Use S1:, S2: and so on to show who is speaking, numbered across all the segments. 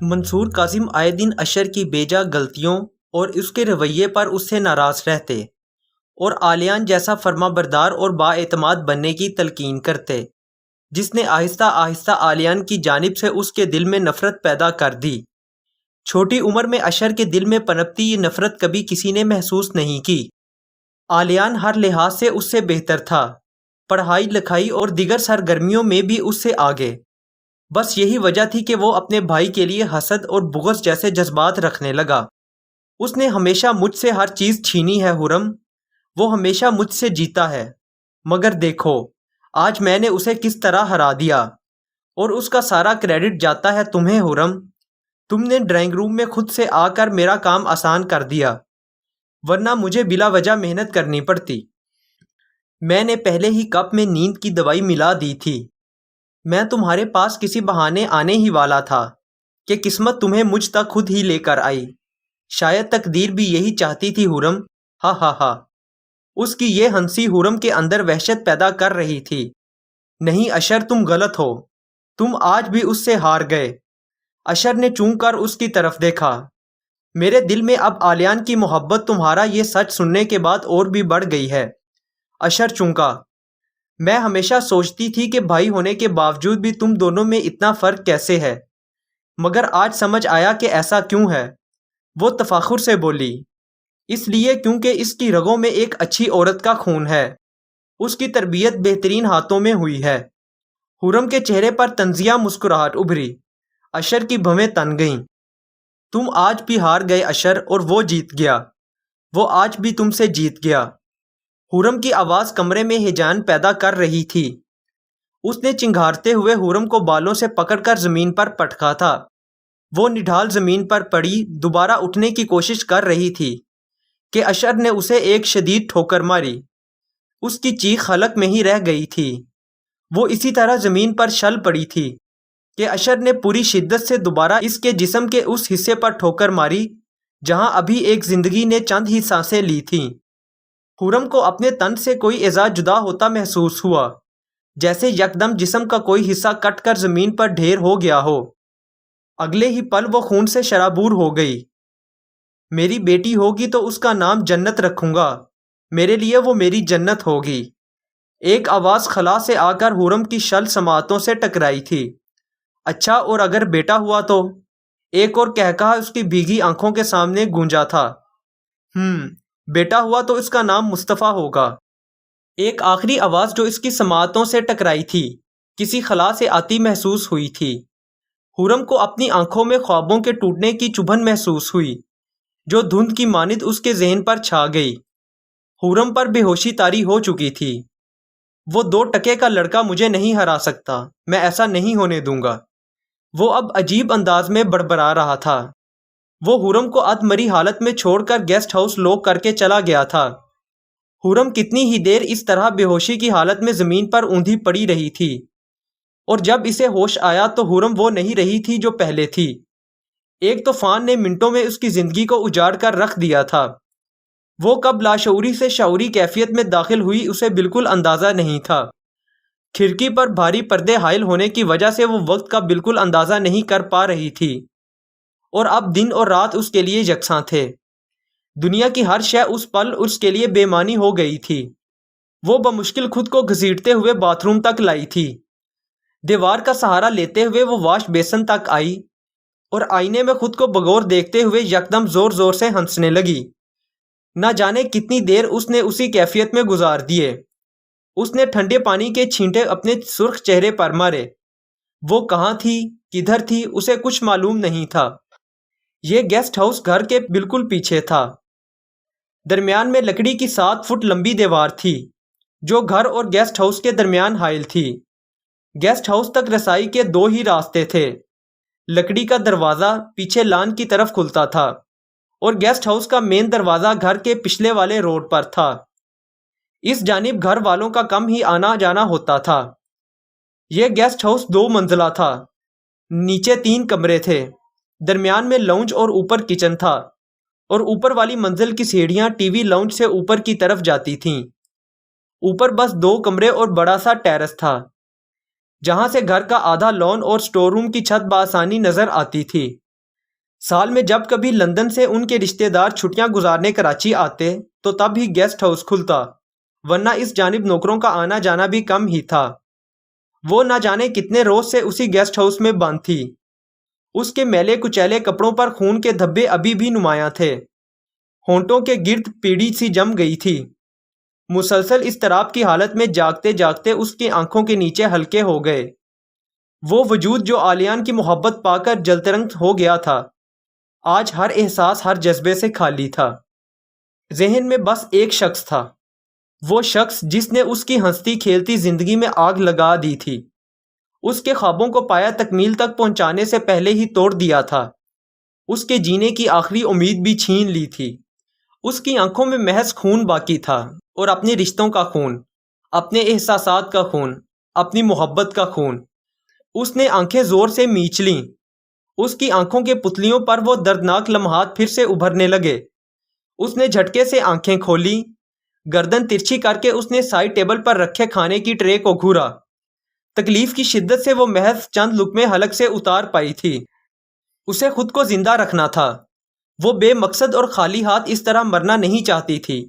S1: منصور کاظم آئے دن اشر کی بیجا غلطیوں اور اس کے رویے پر اس سے ناراض رہتے اور آلیان جیسا فرما بردار اور بااعتماد بننے کی تلقین کرتے، جس نے آہستہ آہستہ آلیان کی جانب سے اس کے دل میں نفرت پیدا کر دی۔ چھوٹی عمر میں اشر کے دل میں پنپتی یہ نفرت کبھی کسی نے محسوس نہیں کی۔ آلیان ہر لحاظ سے اس سے بہتر تھا، پڑھائی لکھائی اور دیگر سرگرمیوں میں بھی اس سے آگے۔ بس یہی وجہ تھی کہ وہ اپنے بھائی کے لیے حسد اور بغض جیسے جذبات رکھنے لگا۔ اس نے ہمیشہ مجھ سے ہر چیز چھینی ہے حرم، وہ ہمیشہ مجھ سے جیتا ہے، مگر دیکھو آج میں نے اسے کس طرح ہرا دیا، اور اس کا سارا کریڈٹ جاتا ہے تمہیں حرم۔ تم نے ڈرائنگ روم میں خود سے آ کر میرا کام آسان کر دیا، ورنہ مجھے بلا وجہ محنت کرنی پڑتی۔ میں نے پہلے ہی کپ میں نیند کی دوائی ملا دی تھی۔ میں تمہارے پاس کسی بہانے آنے ہی والا تھا کہ قسمت تمہیں مجھ تک خود ہی لے کر آئی۔ شاید تقدیر بھی یہی چاہتی تھی حرم، ہا ہا ہا۔ اس کی یہ ہنسی حرم کے اندر وحشت پیدا کر رہی تھی۔ نہیں اشر، تم غلط ہو، تم آج بھی اس سے ہار گئے۔ اشر نے چونک کر اس کی طرف دیکھا۔ میرے دل میں اب آلیان کی محبت تمہارا یہ سچ سننے کے بعد اور بھی بڑھ گئی ہے۔ اشر چونکا۔ میں ہمیشہ سوچتی تھی کہ بھائی ہونے کے باوجود بھی تم دونوں میں اتنا فرق کیسے ہے، مگر آج سمجھ آیا کہ ایسا کیوں ہے۔ وہ تفاخر سے بولی، اس لیے کیونکہ اس کی رگوں میں ایک اچھی عورت کا خون ہے، اس کی تربیت بہترین ہاتھوں میں ہوئی ہے۔ حرم کے چہرے پر طنزیہ مسکراہٹ ابھری۔ اشر کی بھویں تن گئیں۔ تم آج بھی ہار گئے اشر، اور وہ جیت گیا، وہ آج بھی تم سے جیت گیا۔ حرم کی آواز کمرے میں ہیجان پیدا کر رہی تھی۔ اس نے چنگھارتے ہوئے حرم کو بالوں سے پکڑ کر زمین پر پٹکا تھا۔ وہ نڈھال زمین پر پڑی دوبارہ اٹھنے کی کوشش کر رہی تھی کہ اشر نے اسے ایک شدید ٹھوکر ماری۔ اس کی چیخ حلق میں ہی رہ گئی تھی۔ وہ اسی طرح زمین پر شل پڑی تھی کہ اشر نے پوری شدت سے دوبارہ اس کے جسم کے اس حصے پر ٹھوکر ماری جہاں ابھی ایک زندگی نے چند ہی سانسیں لی تھیں۔ حرم کو اپنے تن سے کوئی اعضاء جدا ہوتا محسوس ہوا، جیسے یکدم جسم کا کوئی حصہ کٹ کر زمین پر ڈھیر ہو گیا ہو۔ اگلے ہی پل وہ خون سے شرابور ہو گئی۔ میری بیٹی ہوگی تو اس کا نام جنت رکھوں گا، میرے لیے وہ میری جنت ہوگی۔ ایک آواز خلا سے آ کر حرم کی شل سماعتوں سے ٹکرائی تھی۔ اچھا، اور اگر بیٹا ہوا تو؟ ایک اور کہکہا اس کی بھیگی آنکھوں کے سامنے گونجا تھا۔ بیٹا ہوا تو اس کا نام مصطفیٰ ہوگا۔ ایک آخری آواز جو اس کی سماعتوں سے ٹکرائی تھی کسی خلا سے آتی محسوس ہوئی تھی۔ حرم کو اپنی آنکھوں میں خوابوں کے ٹوٹنے کی چبھن محسوس ہوئی جو دھند کی مانند اس کے ذہن پر چھا گئی۔ حرم پر بے ہوشی طاری ہو چکی تھی۔ وہ 2 ٹکے کا لڑکا مجھے نہیں ہرا سکتا، میں ایسا نہیں ہونے دوں گا، وہ اب عجیب انداز میں بڑبڑا رہا تھا۔ وہ حرم کو ادمری حالت میں چھوڑ کر گیسٹ ہاؤس لوک کر کے چلا گیا تھا۔ حرم کتنی ہی دیر اس طرح بے ہوشی کی حالت میں زمین پر اوندھی پڑی رہی تھی، اور جب اسے ہوش آیا تو حرم وہ نہیں رہی تھی جو پہلے تھی۔ ایک طوفان نے منٹوں میں اس کی زندگی کو اجاڑ کر رکھ دیا تھا۔ وہ کب لاشعوری سے شعوری کیفیت میں داخل ہوئی اسے بالکل اندازہ نہیں تھا۔ کھڑکی پر بھاری پردے حائل ہونے کی وجہ سے وہ وقت کا بالکل اندازہ نہیں کر پا رہی تھی، اور اب دن اور رات اس کے لیے یکساں تھے۔ دنیا کی ہر شے اس پل اس کے لیے بے معنی ہو گئی تھی۔ وہ بمشکل خود کو گھسیٹتے ہوئے باتھ روم تک لائی تھی۔ دیوار کا سہارا لیتے ہوئے وہ واش بیسن تک آئی اور آئینے میں خود کو بغور دیکھتے ہوئے یکدم زور زور سے ہنسنے لگی۔ نہ جانے کتنی دیر اس نے اسی کیفیت میں گزار دیے۔ اس نے ٹھنڈے پانی کے چھینٹے اپنے سرخ چہرے پر مارے۔ وہ کہاں تھی، کدھر تھی، اسے کچھ معلوم نہیں تھا۔ یہ گیسٹ ہاؤس گھر کے بالکل پیچھے تھا۔ درمیان میں لکڑی کی 7 فٹ لمبی دیوار تھی جو گھر اور گیسٹ ہاؤس کے درمیان حائل تھی۔ گیسٹ ہاؤس تک رسائی کے 2 ہی راستے تھے۔ لکڑی کا دروازہ پیچھے لان کی طرف کھلتا تھا اور گیسٹ ہاؤس کا مین دروازہ گھر کے پچھلے والے روڈ پر تھا۔ اس جانب گھر والوں کا کم ہی آنا جانا ہوتا تھا۔ یہ گیسٹ ہاؤس 2 منزلہ تھا۔ نیچے 3 کمرے تھے، درمیان میں لاؤنج اور اوپر کچن تھا، اور اوپر والی منزل کی سیڑھیاں ٹی وی لاؤنج سے اوپر کی طرف جاتی تھیں۔ اوپر بس 2 کمرے اور بڑا سا ٹیرس تھا جہاں سے گھر کا آدھا لان اور سٹور روم کی چھت بآسانی نظر آتی تھی۔ سال میں جب کبھی لندن سے ان کے رشتہ دار چھٹیاں گزارنے کراچی آتے تو تب ہی گیسٹ ہاؤس کھلتا، ورنہ اس جانب نوکروں کا آنا جانا بھی کم ہی تھا۔ وہ نہ جانے کتنے روز سے اسی گیسٹ ہاؤس میں بند تھی۔ اس کے میلے کچیلے کپڑوں پر خون کے دھبے ابھی بھی نمایاں تھے، ہونٹوں کے گرد پیڑی سی جم گئی تھی۔ مسلسل اضطراب کی حالت میں جاگتے جاگتے اس کی آنکھوں کے نیچے ہلکے ہو گئے۔ وہ وجود جو آلیان کی محبت پا کر جلترنگ ہو گیا تھا، آج ہر احساس ہر جذبے سے خالی تھا۔ ذہن میں بس ایک شخص تھا، وہ شخص جس نے اس کی ہنستی کھیلتی زندگی میں آگ لگا دی تھی، اس کے خوابوں کو پایا تکمیل تک پہنچانے سے پہلے ہی توڑ دیا تھا، اس کے جینے کی آخری امید بھی چھین لی تھی۔ اس کی آنکھوں میں محض خون باقی تھا، اور اپنے رشتوں کا خون، اپنے احساسات کا خون، اپنی محبت کا خون۔ اس نے آنکھیں زور سے میچ لیں، اس کی آنکھوں کے پتلیوں پر وہ دردناک لمحات پھر سے ابھرنے لگے۔ اس نے جھٹکے سے آنکھیں کھولی، گردن ترچھی کر کے اس نے سائڈ ٹیبل پر رکھے کھانے کی ٹرے کو گھورا۔ تکلیف کی شدت سے وہ محض چند لقمے حلق سے اتار پائی تھی۔ اسے خود کو زندہ رکھنا تھا، وہ بے مقصد اور خالی ہاتھ اس طرح مرنا نہیں چاہتی تھی۔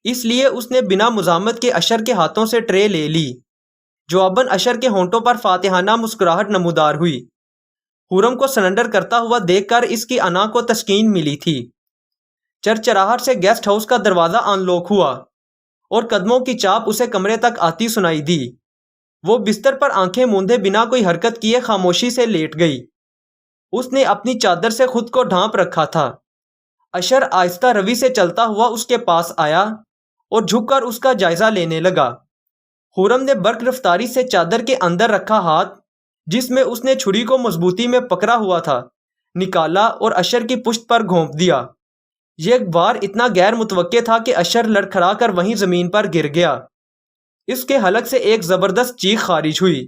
S1: اس لیے اس نے بنا مزاحمت کے اشر کے ہاتھوں سے ٹرے لے لی۔ جواباً اشر کے ہونٹوں پر فاتحانہ مسکراہٹ نمودار ہوئی۔ خرم کو سرنڈر کرتا ہوا دیکھ کر اس کی انا کو تسکین ملی تھی۔ چرچراہٹ سے گیسٹ ہاؤس کا دروازہ ان لوک ہوا، اور قدموں کی چاپ اسے کمرے تک آتی سنائی دی۔ وہ بستر پر آنکھیں موندے بنا کوئی حرکت کیے خاموشی سے لیٹ گئی۔ اس نے اپنی چادر سے خود کو ڈھانپ رکھا تھا۔ اشر آہستہ روی سے چلتا ہوا اس کے پاس آیا اور جھک کر اس کا جائزہ لینے لگا۔ خرم نے برق رفتاری سے چادر کے اندر رکھا ہاتھ، جس میں اس نے چھری کو مضبوطی میں پکڑا ہوا تھا، نکالا اور اشر کی پشت پر گھونپ دیا۔ یہ وار اتنا غیر متوقع تھا کہ اشر لڑکھڑا کر وہیں زمین پر گر گیا۔ اس کے حلق سے ایک زبردست چیخ خارج ہوئی۔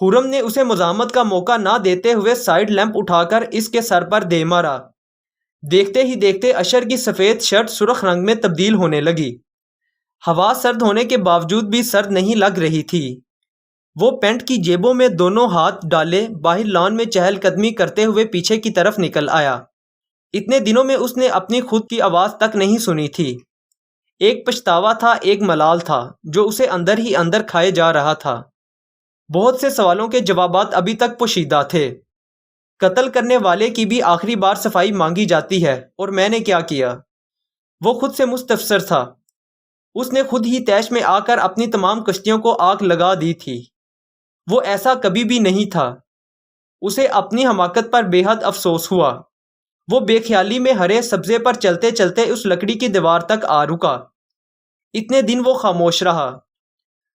S1: خرم نے اسے مزاحمت کا موقع نہ دیتے ہوئے سائیڈ لیمپ اٹھا کر اس کے سر پر دے مارا۔ دیکھتے ہی دیکھتے اشر کی سفید شرٹ سرخ رنگ میں تبدیل ہونے لگی۔ ہوا سرد ہونے کے باوجود بھی سرد نہیں لگ رہی تھی۔ وہ پینٹ کی جیبوں میں دونوں ہاتھ ڈالے باہر لان میں چہل قدمی کرتے ہوئے پیچھے کی طرف نکل آیا۔ اتنے دنوں میں اس نے اپنی خود کی آواز تک نہیں سنی تھی۔ ایک پچھتاوا تھا، ایک ملال تھا جو اسے اندر ہی اندر کھائے جا رہا تھا۔ بہت سے سوالوں کے جوابات ابھی تک پوشیدہ تھے۔ قتل کرنے والے کی بھی آخری بار صفائی مانگی جاتی ہے، اور میں نے کیا کیا؟ وہ خود سے مستفسر تھا۔ اس نے خود ہی طیش میں آ کر اپنی تمام کشتیوں کو آگ لگا دی تھی۔ وہ ایسا کبھی بھی نہیں تھا۔ اسے اپنی حماقت پر بے حد افسوس ہوا۔ وہ بے خیالی میں ہرے سبزے پر چلتے چلتے اس لکڑی کی دیوار تک آ رکا۔ اتنے دن وہ خاموش رہا،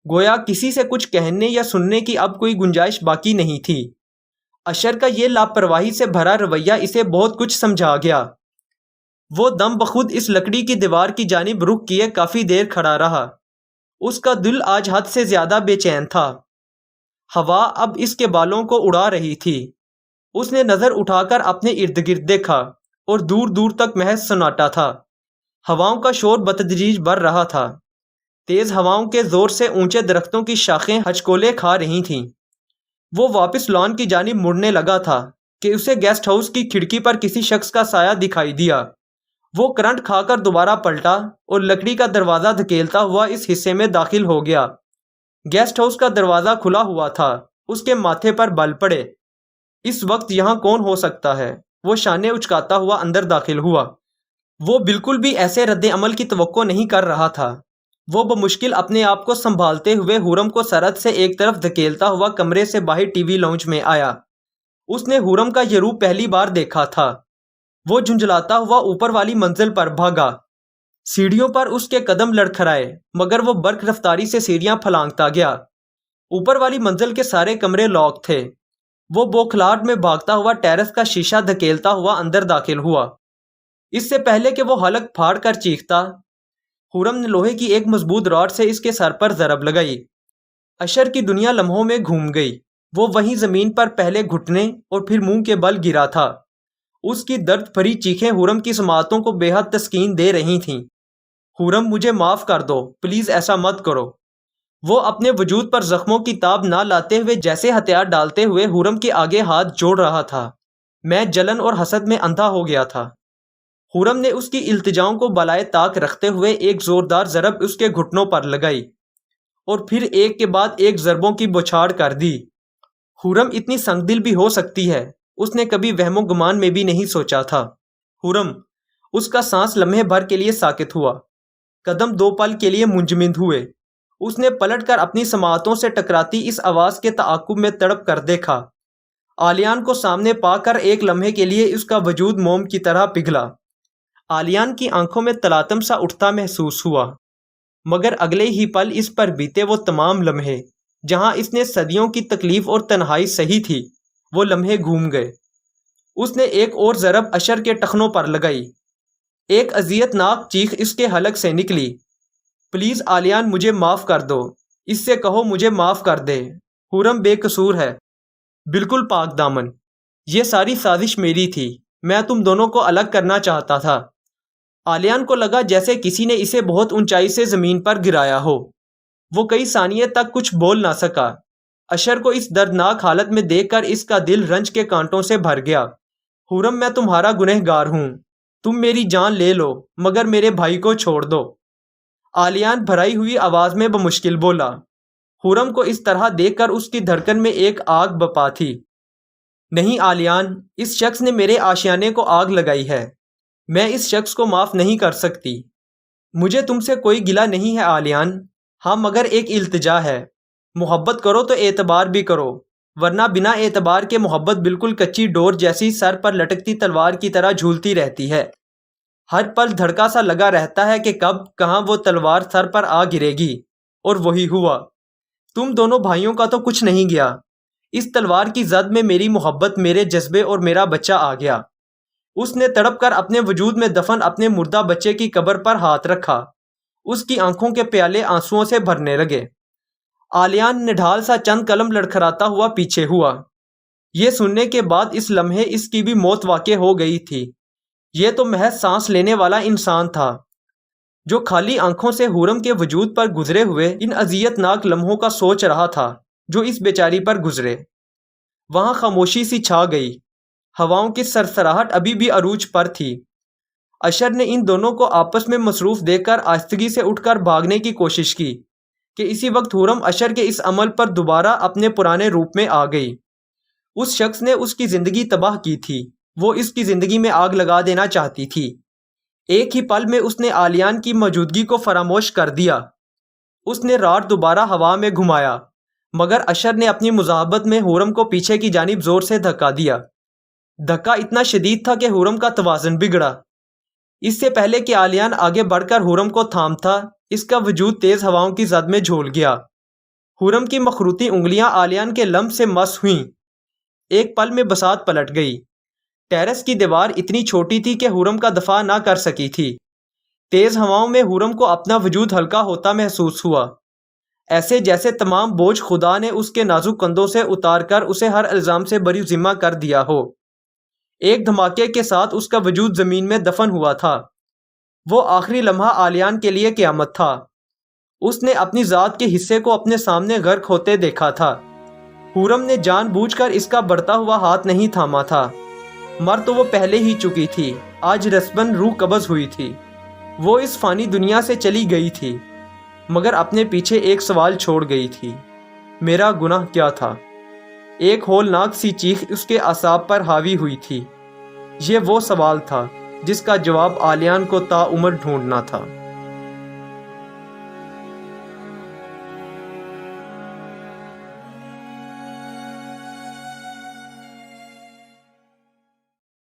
S1: گویا کسی سے کچھ کہنے یا سننے کی اب کوئی گنجائش باقی نہیں تھی۔ اشر کا یہ لاپرواہی سے بھرا رویہ اسے بہت کچھ سمجھا گیا۔ وہ دم بخود اس لکڑی کی دیوار کی جانب رخ کیے کافی دیر کھڑا رہا۔ اس کا دل آج حد سے زیادہ بے چین تھا۔ ہوا اب اس کے بالوں کو اڑا رہی تھی۔ اس نے نظر اٹھا کر اپنے ارد گرد دیکھا، اور دور دور تک محض سناٹا تھا۔ ہواؤں کا شور بتدریج بڑھ رہا تھا۔ تیز ہواؤں کے زور سے اونچے درختوں کی شاخیں ہچکولے کھا رہی تھیں۔ وہ واپس لان کی جانب مڑنے لگا تھا کہ اسے گیسٹ ہاؤس کی کھڑکی پر کسی شخص کا سایہ دکھائی دیا۔ وہ کرنٹ کھا کر دوبارہ پلٹا اور لکڑی کا دروازہ دھکیلتا ہوا اس حصے میں داخل ہو گیا۔ گیسٹ ہاؤس کا دروازہ کھلا ہوا تھا۔ اس کے ماتھے پر بل پڑے۔ اس وقت یہاں کون ہو سکتا ہے؟ وہ شانے اچکاتا ہوا اندر داخل ہوا۔ وہ بالکل بھی ایسے رد عمل کی توقع نہیں کر رہا تھا۔ وہ بمشکل اپنے آپ کو سنبھالتے ہوئے خرم کو سرحد سے ایک طرف دھکیلتا ہوا کمرے سے باہر ٹی وی لاؤنج میں آیا۔ اس نے خرم کا یہ روپ پہلی بار دیکھا تھا۔ وہ جھنجھلاتا ہوا اوپر والی منزل پر بھاگا۔ سیڑھیوں پر اس کے قدم لڑکھڑائے، مگر وہ برق رفتاری سے سیڑھیاں پھلانگتا گیا۔ اوپر والی منزل کے سارے کمرے لاک تھے۔ وہ بوکھلاہٹ میں بھاگتا ہوا ٹیرس کا شیشہ دھکیلتا ہوا اندر داخل ہوا۔ اس سے پہلے کہ وہ حلق پھاڑ کر چیختا، خرم نے لوہے کی ایک مضبوط راڈ سے اس کے سر پر ضرب لگائی۔ اشر کی دنیا لمحوں میں گھوم گئی۔ وہ وہیں زمین پر پہلے گھٹنے اور پھر منہ کے بل گرا تھا۔ اس کی درد بھری چیخیں خرم کی سماعتوں کو بے حد تسکین دے رہی تھیں۔ خرم، مجھے معاف کر دو، پلیز ایسا مت کرو۔ وہ اپنے وجود پر زخموں کی تاب نہ لاتے ہوئے جیسے ہتھیار ڈالتے ہوئے خرم کے آگے ہاتھ جوڑ رہا تھا۔ میں جلن اور حسد میں اندھا ہو گیا تھا۔ خرم نے اس کی التجاؤں کو بالائے طاق رکھتے ہوئے ایک زوردار ضرب اس کے گھٹنوں پر لگائی اور پھر ایک کے بعد ایک ضربوں کی بوچھاڑ کر دی۔ خرم اتنی سنگ دل بھی ہو سکتی ہے، اس نے کبھی وہم و گمان میں بھی نہیں سوچا تھا۔ خرم، اس کا سانس لمحے بھر کے لیے ساکت ہوا، قدم 2 پل کے لیے منجمد ہوئے۔ اس نے پلٹ کر اپنی سماعتوں سے ٹکراتی اس آواز کے تعاقب میں تڑپ کر دیکھا۔ آلیان کو سامنے پا کر ایک لمحے کے لیے اس کا وجود موم کی طرح پگھلا۔ آلیان کی آنکھوں میں تلاتم سا اٹھتا محسوس ہوا، مگر اگلے ہی پل اس پر بیتے وہ تمام لمحے جہاں اس نے صدیوں کی تکلیف اور تنہائی سہی تھی، وہ لمحے گھوم گئے۔ اس نے ایک اور ضرب اشر کے ٹخنوں پر لگائی۔ ایک اذیت ناک چیخ اس کے حلق سے نکلی۔ پلیز آلیان، مجھے معاف کر دو، اس سے کہو مجھے معاف کر دے، خرم بے قصور ہے، بالکل پاک دامن۔ یہ ساری سازش میری تھی، میں تم دونوں کو الگ کرنا چاہتا تھا۔ آلیان کو لگا جیسے کسی نے اسے بہت اونچائی سے زمین پر گرایا ہو۔ وہ کئی ثانیے تک کچھ بول نہ سکا۔ اشر کو اس دردناک حالت میں دیکھ کر اس کا دل رنج کے کانٹوں سے بھر گیا۔ خرم، میں تمہارا گنہگار ہوں، تم میری جان لے لو مگر میرے بھائی کو چھوڑ دو، آلیان بھرائی ہوئی آواز میں بمشکل بولا۔ خرم کو اس طرح دیکھ کر اس کی دھڑکن میں ایک آگ بپا تھی۔ نہیں آلیان، اس شخص نے میرے آشیانے کو آگ لگائی ہے، میں اس شخص کو معاف نہیں کر سکتی۔ مجھے تم سے کوئی گلہ نہیں ہے آلیان، ہاں مگر ایک التجا ہے، محبت کرو تو اعتبار بھی کرو، ورنہ بنا اعتبار کے محبت بالکل کچی ڈور جیسی سر پر لٹکتی تلوار کی طرح جھولتی رہتی ہے۔ ہر پل دھڑکا سا لگا رہتا ہے کہ کب کہاں وہ تلوار سر پر آ گرے گی، اور وہی ہوا۔ تم دونوں بھائیوں کا تو کچھ نہیں گیا، اس تلوار کی زد میں میری محبت، میرے جذبے اور میرا بچہ آ گیا۔ اس نے تڑپ کر اپنے وجود میں دفن اپنے مردہ بچے کی قبر پر ہاتھ رکھا۔ اس کی آنکھوں کے پیالے آنسوؤں سے بھرنے لگے۔ آلیان نڈھال سا چند قدم لڑکھڑاتا ہوا پیچھے ہوا۔ یہ سننے کے بعد اس لمحے اس کی بھی موت واقع ہو گئی تھی۔ یہ تو محض سانس لینے والا انسان تھا جو خالی آنکھوں سے خرم کے وجود پر گزرے ہوئے ان اذیت ناک لمحوں کا سوچ رہا تھا جو اس بیچاری پر گزرے۔ وہاں خاموشی سی چھا گئی، ہواؤں کی سرسراہٹ ابھی بھی عروج پر تھی۔ اشر نے ان دونوں کو آپس میں مصروف دیکھ کر آہستگی سے اٹھ کر بھاگنے کی کوشش کی کہ اسی وقت خرم اشر کے اس عمل پر دوبارہ اپنے پرانے روپ میں آ گئی۔ اس شخص نے اس کی زندگی تباہ کی تھی، وہ اس کی زندگی میں آگ لگا دینا چاہتی تھی۔ ایک ہی پل میں اس نے آلیان کی موجودگی کو فراموش کر دیا۔ اس نے راڈ دوبارہ ہوا میں گھمایا، مگر اشر نے اپنی مذاہبت میں خرم کو پیچھے کی جانب زور سے دھکا دیا۔ دھکا اتنا شدید تھا کہ خرم کا توازن بگڑا۔ اس سے پہلے کہ آلیان آگے بڑھ کر خرم کو تھامتا، اس کا وجود تیز ہواؤں کی زد میں جھول گیا۔ خرم کی مخروطی انگلیاں آلیان کے لمب سے مس ہوئیں۔ ایک پل میں بساط پلٹ گئی۔ ٹیرس کی دیوار اتنی چھوٹی تھی کہ خرم کا دفاع نہ کر سکی تھی۔ تیز ہواؤں میں خرم کو اپنا وجود ہلکا ہوتا محسوس ہوا، ایسے جیسے تمام بوجھ خدا نے اس کے نازک کندھوں سے اتار کر اسے ہر الزام سے بری ذمہ کر دیا ہو۔ ایک دھماکے کے ساتھ اس کا وجود زمین میں دفن ہوا تھا۔ وہ آخری لمحہ آلیان کے لیے قیامت تھا۔ اس نے اپنی ذات کے حصے کو اپنے سامنے غرق ہوتے دیکھا تھا۔ خرم نے جان بوجھ کر اس کا بڑھتا ہوا ہاتھ نہیں تھاما تھا۔ مر تو وہ پہلے ہی چکی تھی، آج رسمن روح قبض ہوئی تھی۔ وہ اس فانی دنیا سے چلی گئی تھی، مگر اپنے پیچھے ایک سوال چھوڑ گئی تھی، میرا گناہ کیا تھا؟ ایک ہولناک سی چیخ اس کے اعصاب پر حاوی ہوئی تھی۔ یہ وہ سوال تھا جس کا جواب آلیان کو تا عمر ڈھونڈنا تھا۔